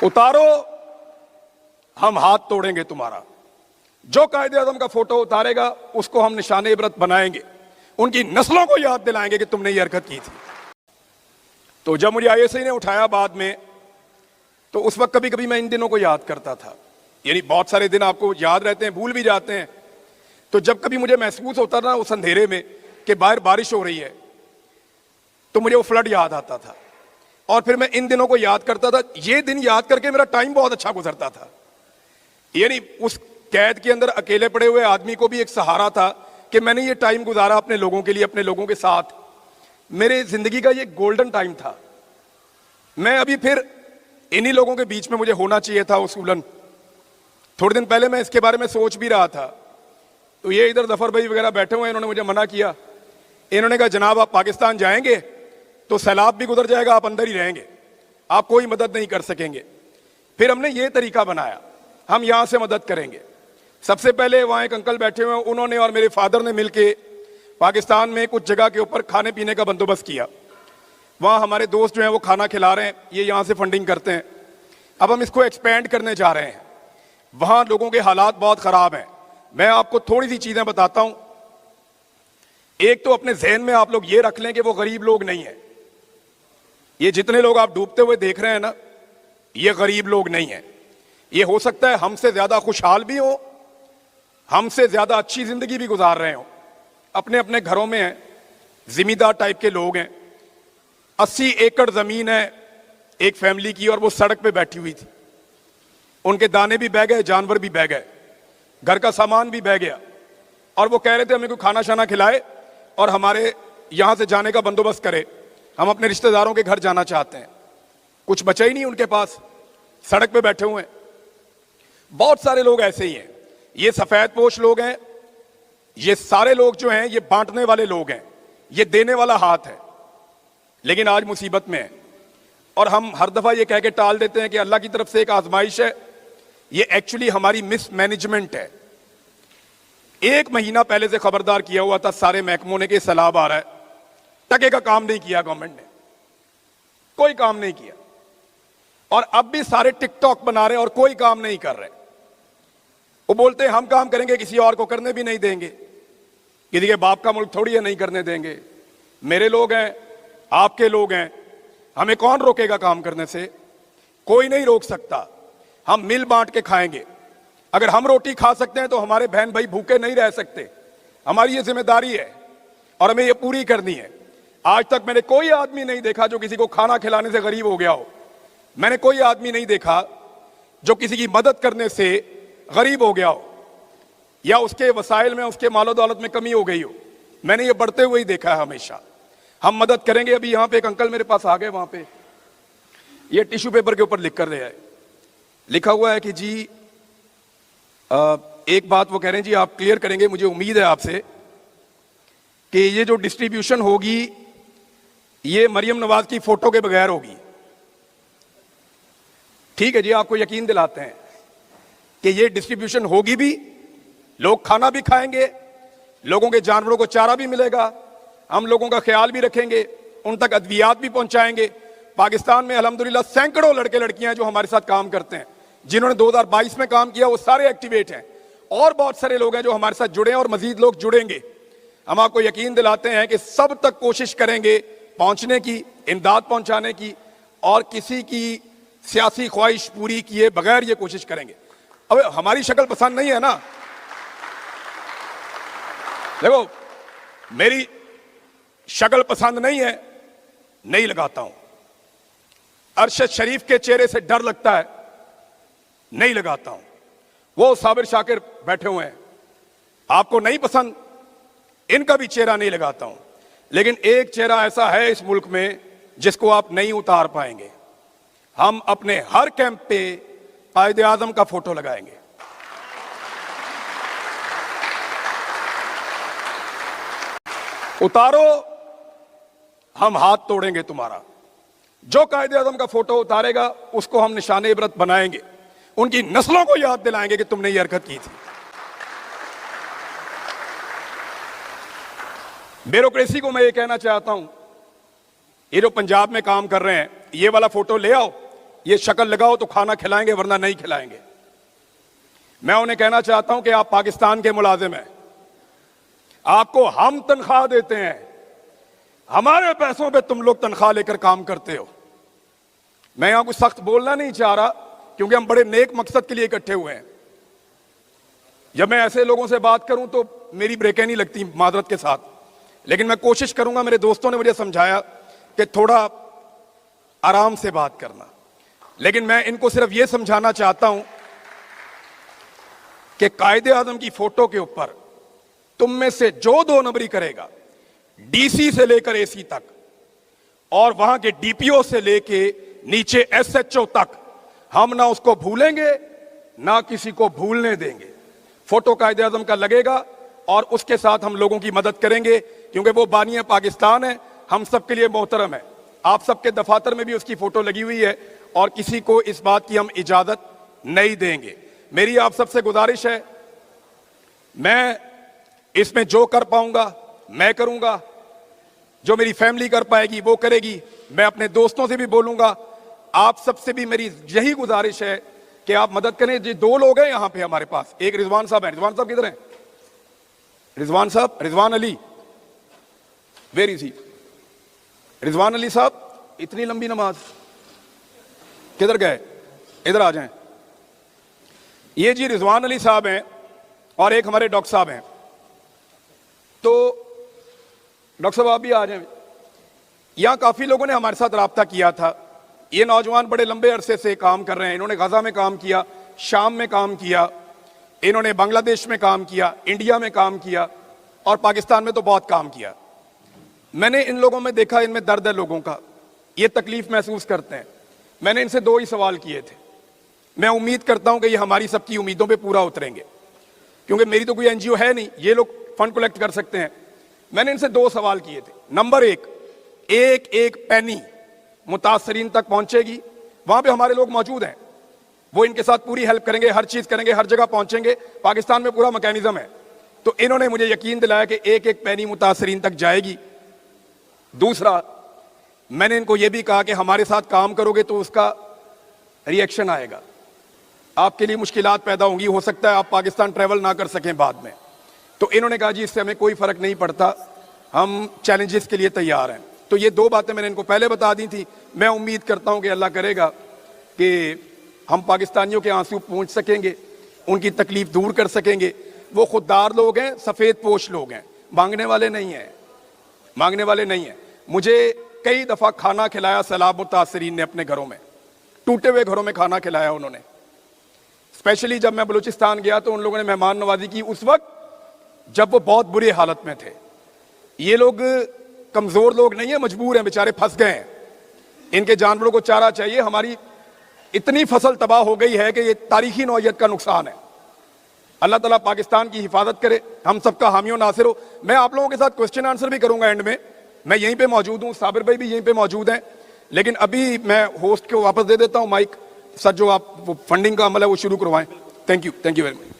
उतारो, हम हाथ तोड़ेंगे तुम्हारा। जो कायदे आज़म का फोटो उतारेगा उसको हम निशाने इबरत बनाएंगे, उनकी नस्लों को याद दिलाएंगे कि तुमने ये हरकत की थी। तो जब मुझे आईएसआई ने उठाया बाद में, तो उस वक्त कभी कभी मैं इन दिनों को याद करता था। यानी बहुत सारे दिन आपको याद रहते हैं, भूल भी जाते हैं। तो जब कभी मुझे महसूस होता ना उस अंधेरे में कि बाहर बारिश हो रही है, तो मुझे वो फ्लड याद आता था और फिर मैं इन दिनों को याद करता था। ये दिन याद करके मेरा टाइम बहुत अच्छा गुजरता था। यानी उस कैद के अंदर अकेले पड़े हुए आदमी को भी एक सहारा था कि मैंने ये टाइम गुजारा अपने लोगों के लिए, अपने लोगों के साथ। मेरे जिंदगी का ये गोल्डन टाइम था। मैं अभी फिर इन्हीं लोगों के बीच में मुझे होना चाहिए था उसूलन। थोड़े दिन पहले मैं इसके बारे में सोच भी रहा था, तो ये इधर जफर भाई वगैरह बैठे हुए हैं, इन्होंने मुझे मना किया। इन्होंने कहा जनाब आप पाकिस्तान जाएंगे तो सैलाब भी गुजर जाएगा, आप अंदर ही रहेंगे, आप कोई मदद नहीं कर सकेंगे। फिर हमने ये तरीका बनाया, हम यहां से मदद करेंगे। सबसे पहले वहां एक अंकल बैठे हुए हैं, उन्होंने और मेरे फादर ने मिलके पाकिस्तान में कुछ जगह के ऊपर खाने पीने का बंदोबस्त किया। वहां हमारे दोस्त जो हैं वो खाना खिला रहे हैं, ये यहां से फंडिंग करते हैं। अब हम इसको एक्सपेंड करने जा रहे हैं। वहां लोगों के हालात बहुत खराब हैं। मैं आपको थोड़ी सी चीजें बताता हूं। एक तो अपने जहन में आप लोग ये रख लें कि वो गरीब लोग नहीं है। ये जितने लोग आप डूबते हुए देख रहे हैं ना, ये गरीब लोग नहीं है। ये हो सकता है हमसे ज्यादा खुशहाल भी हो, हमसे ज्यादा अच्छी जिंदगी भी गुजार रहे हो, अपने अपने घरों में हैं, जिम्मेदार टाइप के लोग हैं। 80 एकड़ जमीन है एक फैमिली की और वो सड़क पे बैठी हुई थी। उनके दाने भी बह गए, जानवर भी बह गए, घर का सामान भी बह गया। और वो कह रहे थे हमें कोई खाना शाना खिलाए और हमारे यहां से जाने का बंदोबस्त करे, हम अपने रिश्तेदारों के घर जाना चाहते हैं। कुछ बचा ही नहीं उनके पास, सड़क पे बैठे हुए हैं। बहुत सारे लोग ऐसे ही हैं। ये सफेद पोश लोग हैं, ये सारे लोग जो हैं ये बांटने वाले लोग हैं, ये देने वाला हाथ है, लेकिन आज मुसीबत में है। और हम हर दफा ये कह के टाल देते हैं कि अल्लाह की तरफ से एक आजमाइश है। ये एक्चुअली हमारी मिसमैनेजमेंट है। 1 महीना पहले से खबरदार किया हुआ था सारे महकमों ने कि सैलाब आ रहा है, टके का काम नहीं किया गवर्नमेंट ने, कोई काम नहीं किया। और अब भी सारे टिकटॉक बना रहे और कोई काम नहीं कर रहे। वो बोलते हैं हम काम करेंगे, किसी और को करने भी नहीं देंगे। किसी के बाप का मुल्क थोड़ी है, नहीं करने देंगे। मेरे लोग हैं, आपके लोग हैं, हमें कौन रोकेगा काम करने से? कोई नहीं रोक सकता। हम मिल बांट के खाएंगे। अगर हम रोटी खा सकते हैं तो हमारे बहन भाई भूखे नहीं रह सकते। हमारी ये जिम्मेदारी है और हमें ये पूरी करनी है। आज तक मैंने कोई आदमी नहीं देखा जो किसी को खाना खिलाने से गरीब हो गया हो। मैंने कोई आदमी नहीं देखा जो किसी की मदद करने से गरीब हो गया हो या उसके वसाइल में, उसके मालो दौलत में कमी हो गई हो। मैंने ये बढ़ते हुए ही देखा है हमेशा। हम मदद करेंगे। अभी यहां पे एक अंकल मेरे पास आ गए, वहां पे ये टिश्यू पेपर के ऊपर लिख कर रहे हैं, लिखा हुआ है कि जी एक बात वो कह रहे हैं जी आप क्लियर करेंगे, मुझे उम्मीद है आपसे कि ये जो डिस्ट्रीब्यूशन होगी ये मरियम नवाज की फोटो के बगैर होगी। ठीक है जी, आपको यकीन दिलाते हैं कि ये डिस्ट्रीब्यूशन होगी भी, लोग खाना भी खाएंगे, लोगों के जानवरों को चारा भी मिलेगा, हम लोगों का ख्याल भी रखेंगे, उन तक अद्वियात भी पहुंचाएंगे। पाकिस्तान में अल्हम्दुलिल्लाह सैकड़ों लड़के लड़कियां जो हमारे साथ काम करते हैं, जिन्होंने 2022 में काम किया, वो सारे एक्टिवेट हैं। और बहुत सारे लोग हैं जो हमारे साथ जुड़े हैं और मजीद लोग जुड़ेंगे। हम आपको यकीन दिलाते हैं कि सब तक कोशिश करेंगे पहुंचने की, इमदाद पहुंचाने की, और किसी की सियासी ख्वाहिश पूरी किए बगैर ये कोशिश करेंगे। अब हमारी शक्ल पसंद नहीं है ना, देखो मेरी शक्ल पसंद नहीं है, नहीं लगाता हूं। अरशद शरीफ के चेहरे से डर लगता है, नहीं लगाता हूं। वो साबिर शाकिर बैठे हुए हैं, आपको नहीं पसंद, इनका भी चेहरा नहीं लगाता हूं। लेकिन एक चेहरा ऐसा है इस मुल्क में जिसको आप नहीं उतार पाएंगे। हम अपने हर कैंप पे कायदे आजम का फोटो लगाएंगे। उतारो, हम हाथ तोड़ेंगे तुम्हारा। जो कायदे आजम का फोटो उतारेगा उसको हम निशाने इबरत बनाएंगे, उनकी नस्लों को याद दिलाएंगे कि तुमने ये हरकत की थी। ब्यूरोक्रेसी को मैं ये कहना चाहता हूं, ये जो पंजाब में काम कर रहे हैं, ये वाला फोटो ले आओ, ये शक्ल लगाओ तो खाना खिलाएंगे वरना नहीं खिलाएंगे। मैं उन्हें कहना चाहता हूं कि आप पाकिस्तान के मुलाजिम हैं, आपको हम तनख्वाह देते हैं, हमारे पैसों पे तुम लोग तनख्वाह लेकर काम करते हो। मैं यहां कुछ सख्त बोलना नहीं चाह रहा क्योंकि हम बड़े नेक मकसद के लिए इकट्ठे हुए हैं। जब मैं ऐसे लोगों से बात करूं तो मेरी ब्रेकें नहीं लगती, मादरत के साथ, लेकिन मैं कोशिश करूंगा। मेरे दोस्तों ने मुझे समझाया कि थोड़ा आराम से बात करना, लेकिन मैं इनको सिर्फ यह समझाना चाहता हूं कि कायदे आजम की फोटो के ऊपर तुम में से जो 2 नंबरी करेगा, डीसी से लेकर एसी तक और वहां के डीपीओ से लेके नीचे एसएचओ तक, हम ना उसको भूलेंगे ना किसी को भूलने देंगे। फोटो कायदे आजम का लगेगा और उसके साथ हम लोगों की मदद करेंगे क्योंकि वो बानी पाकिस्तान है, हम सबके लिए मोहतरम है। आप सबके दफातर में भी उसकी फोटो लगी हुई है और किसी को इस बात की हम इजाजत नहीं देंगे। मेरी आप सबसे गुजारिश है, मैं इसमें जो कर पाऊंगा मैं करूंगा, जो मेरी फैमिली कर पाएगी वो करेगी। मैं अपने दोस्तों से भी बोलूंगा, आप सबसे भी मेरी यही गुजारिश है कि आप मदद करें। जी 2 लोग हैं यहां पे हमारे पास, एक रिजवान साहब हैं। रिजवान साहब किधर हैं? रिजवान साहब, Rizwan Ali, where is he? Rizwan Ali साहब, इतनी लंबी नमाज किधर गए? इधर आ जाएं। ये जी रिजवान अली साहब हैं और एक हमारे डॉक्टर साहब हैं। तो डॉक्टर साहब आप भी आ जाएं। यहां काफी लोगों ने हमारे साथ राब्ता किया था। ये नौजवान बड़े लंबे अरसे से काम कर रहे हैं। इन्होंने गजा में काम किया, शाम में काम किया, इन्होंने बांग्लादेश में काम किया, इंडिया में काम किया और पाकिस्तान में तो बहुत काम किया। मैंने इन लोगों में देखा, इनमें दर्द है लोगों का, ये तकलीफ महसूस करते हैं। मैंने इनसे 2 ही सवाल किए थे। मैं उम्मीद करता हूं कि ये हमारी सबकी उम्मीदों पे पूरा उतरेंगे क्योंकि मेरी तो कोई एनजीओ है नहीं, ये लोग फंड कलेक्ट कर सकते हैं। मैंने इनसे 2 सवाल किए थे। नंबर 1, एक पैनी मुतासरीन तक पहुंचेगी, वहां पे हमारे लोग मौजूद हैं, वो इनके साथ पूरी हेल्प करेंगे, हर चीज करेंगे, हर जगह पहुंचेंगे। पाकिस्तान में पूरा मैकेनिज्म है। तो इन्होंने मुझे यकीन दिलाया कि एक पैनी मुतासरीन तक जाएगी। दूसरा, मैंने इनको यह भी कहा कि हमारे साथ काम करोगे तो उसका रिएक्शन आएगा, आपके लिए मुश्किलात पैदा होंगी, हो सकता है आप पाकिस्तान ट्रैवल ना कर सकें बाद में। तो इन्होंने कहा जी इससे हमें कोई फर्क नहीं पड़ता, हम चैलेंजेस के लिए तैयार हैं। तो ये 2 बातें मैंने इनको पहले बता दी थी। मैं उम्मीद करता हूं कि अल्लाह करेगा कि हम पाकिस्तानियों के आंसू पहुंच सकेंगे, उनकी तकलीफ दूर कर सकेंगे। वो खुददार लोग हैं, सफेद पोश लोग हैं, मांगने वाले नहीं हैं, मांगने वाले नहीं हैं। मुझे कई दफा खाना खिलाया सैलाब मुतासरीन ने अपने घरों में, टूटे हुए घरों में खाना खिलाया उन्होंने। स्पेशली जब मैं बलूचिस्तान गया तो उन लोगों ने मेहमान नवाजी की उस वक्त जब वो बहुत बुरी हालत में थे। ये लोग कमजोर लोग नहीं है, मजबूर हैं, बेचारे फंस गए हैं, इनके जानवरों को चारा चाहिए। हमारी इतनी फसल तबाह हो गई है कि ये तारीखी नौइयत का नुकसान है। अल्लाह ताला पाकिस्तान की हिफाजत करे, हम सबका हामी और नासिर हो। मैं आप लोगों के साथ क्वेश्चन आंसर भी करूंगा एंड में, मैं यहीं पे मौजूद हूं, साबिर भाई भी यहीं पे मौजूद हैं। लेकिन अभी मैं होस्ट को वापस दे देता हूं माइक। सर जो आप वो फंडिंग का अमल है वो शुरू करवाएं। Thank you very much.